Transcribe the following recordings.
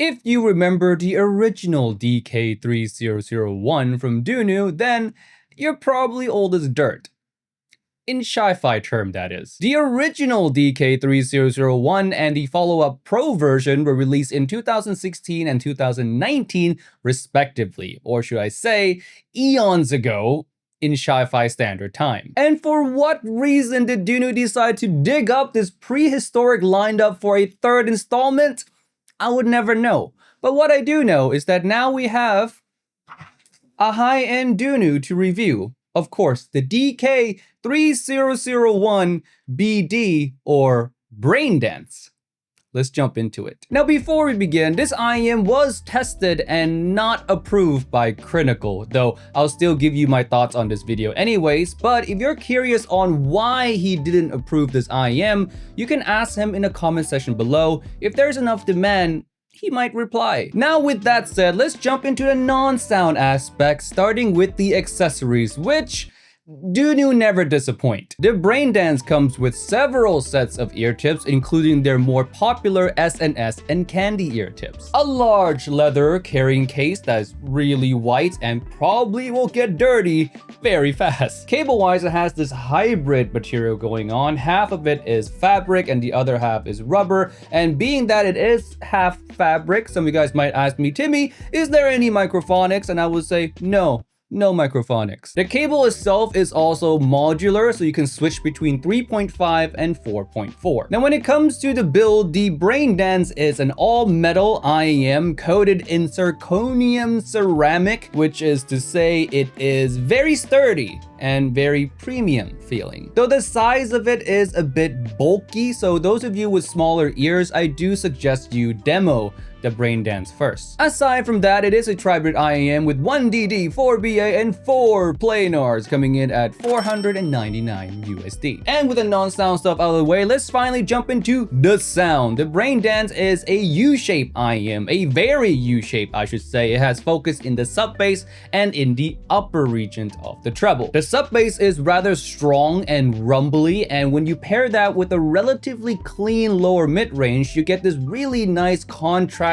If you remember the original DK3001 from Dunu, then you're probably old as dirt. In sci-fi term, that is. The original DK3001 and the follow-up Pro version were released in 2016 and 2019 respectively, or should I say, eons ago in sci-fi standard time. And for what reason did Dunu decide to dig up this prehistoric lineup for a third installment? I would never know. But what I do know is that now we have a high-end Dunu to review. Of course, the DK3001BD, or Braindance. Let's jump into it. Now, before we begin, this IEM was tested and not approved by Critical, though I'll still give you my thoughts on this video anyways. But if you're curious on why he didn't approve this IEM, you can ask him in the comment section below. If there's enough demand, he might reply. Now, with that said, let's jump into the non-sound aspect, starting with the accessories, which Dunu never disappoint. The Braindance comes with several sets of ear tips, including their more popular SNS and Candy ear tips. A large leather carrying case that is really white and probably will get dirty very fast. Cable-wise, it has this hybrid material going on. Half of it is fabric and the other half is rubber. And being that it is half fabric, some of you guys might ask me, Timmy, is there any microphonics? And I would say, no microphonics. The cable itself is also modular, so you can switch between 3.5 and 4.4. Now, when it comes to the build, the Braindance is an all-metal IEM coated in zirconium ceramic, which is to say it is very sturdy and very premium feeling. Though the size of it is a bit bulky, so those of you with smaller ears, I do suggest you demo the Braindance first. Aside from that, it is a tribrid IEM with 1 DD, 4 BA, and 4 planars, coming in at $499 USD. And with the non-sound stuff out of the way, let's finally jump into the sound. The Braindance is a U-shaped IEM, a very U-shaped, I should say. It has focus in the sub bass and in the upper region of the treble. The sub bass is rather strong and rumbly, and when you pair that with a relatively clean lower mid-range, you get this really nice contrasty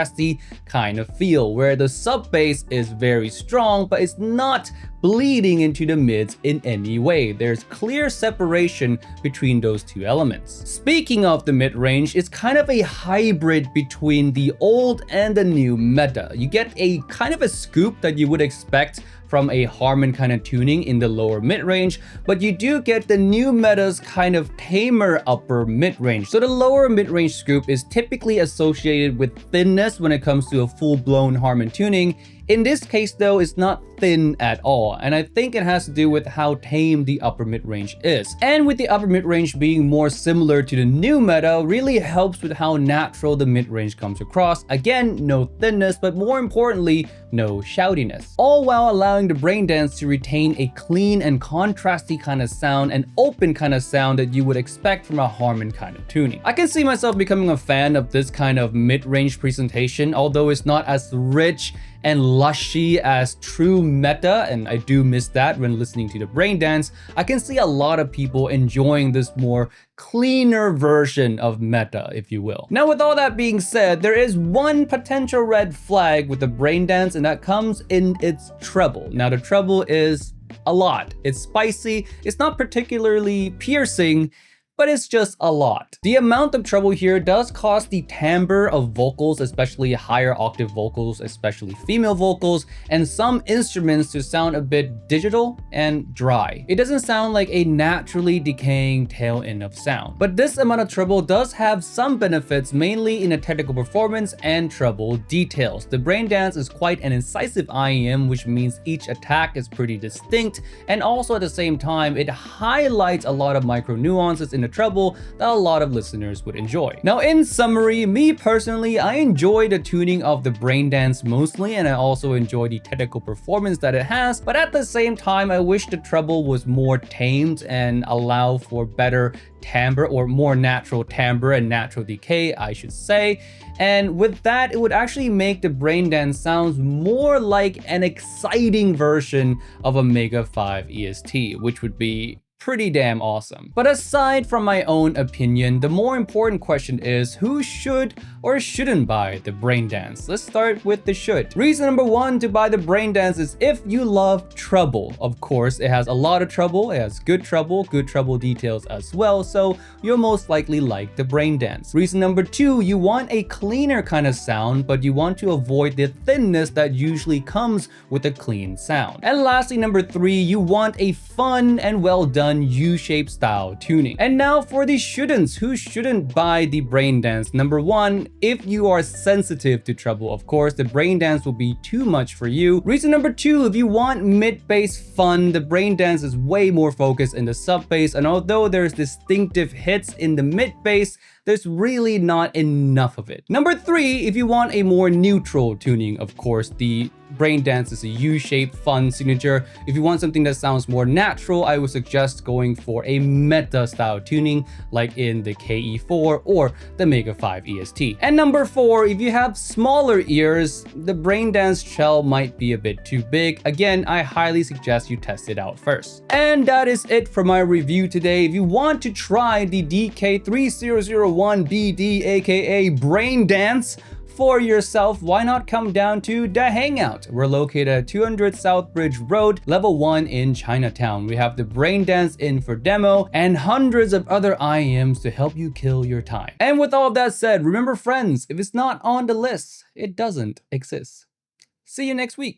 kind of feel, where the sub bass is very strong, but it's not bleeding into the mids in any way. There's clear separation between those two elements. Speaking of the mid-range, it's kind of a hybrid between the old and the new meta. You get a kind of a scoop that you would expect from a Harman kind of tuning in the lower mid-range, but you do get the new meta's kind of tamer upper mid-range. So the lower mid-range scoop is typically associated with thinness when it comes to a full-blown Harman tuning. In this case though, it's not thin at all, and I think it has to do with how tame the upper mid-range is. And with the upper mid-range being more similar to the new meta, really helps with how natural the mid-range comes across. Again, no thinness, but more importantly, no shoutiness. All while allowing the Braindance to retain a clean and contrasty kind of sound and open kind of sound that you would expect from a Harman kind of tuning. I can see myself becoming a fan of this kind of mid-range presentation, although it's not as rich and lushy as true meta, and I do miss that when listening to the Braindance. I can see a lot of people enjoying this more cleaner version of meta, if you will. Now, with all that being said, there is one potential red flag with the Braindance, and that comes in its treble. Now, the treble is a lot. It's spicy, it's not particularly piercing, but it's just a lot. The amount of treble here does cause the timbre of vocals, especially higher octave vocals, especially female vocals, and some instruments to sound a bit digital and dry. It doesn't sound like a naturally decaying tail end of sound. But this amount of treble does have some benefits, mainly in the technical performance and treble details. The Braindance is quite an incisive IEM, which means each attack is pretty distinct, and also at the same time, it highlights a lot of micro nuances in the treble that a lot of listeners would enjoy. Now, in summary, me personally, I enjoy the tuning of the Braindance mostly, and I also enjoy the technical performance that it has, but at the same time, I wish the treble was more tamed and allow for better timbre, or more natural timbre and natural decay, I should say. And with that, it would actually make the Braindance sounds more like an exciting version of a Mega 5 EST, which would be pretty damn awesome. But aside from my own opinion, the more important question is who should or shouldn't buy the Brain Dance? Let's start with the should. Reason number one to buy the Brain Dance is if you love treble. Of course, it has a lot of treble, it has good treble details as well, so you'll most likely like the Brain Dance. Reason number two, you want a cleaner kind of sound, but you want to avoid the thinness that usually comes with a clean sound. And lastly, number three, you want a fun and well done U-shaped style tuning. And now for the shouldn'ts, who shouldn't buy the Brain Dance? Number one, if you are sensitive to treble, of course, the Brain Dance will be too much for you. Reason number two, if you want mid-bass fun, the Brain Dance is way more focused in the sub-bass, and although there's distinctive hits in the mid-bass, there's really not enough of it. Number three, if you want a more neutral tuning, of course, the Brain Dance is a U-shaped fun signature. If you want something that sounds more natural, I would suggest going for a meta style tuning like in the KE4 or the Mega 5 EST. And number four, if you have smaller ears, the Brain Dance shell might be a bit too big. Again, I highly suggest you test it out first. And that is it for my review today. If you want to try the DK3001BD, aka Brain Dance, for yourself, why not come down to the Hangout? We're located at 200 Southbridge Road, level 1 in Chinatown. We have the Brain Dance in for demo and hundreds of other IEMs to help you kill your time. And with all of that said, remember friends, if it's not on the list, it doesn't exist. See you next week.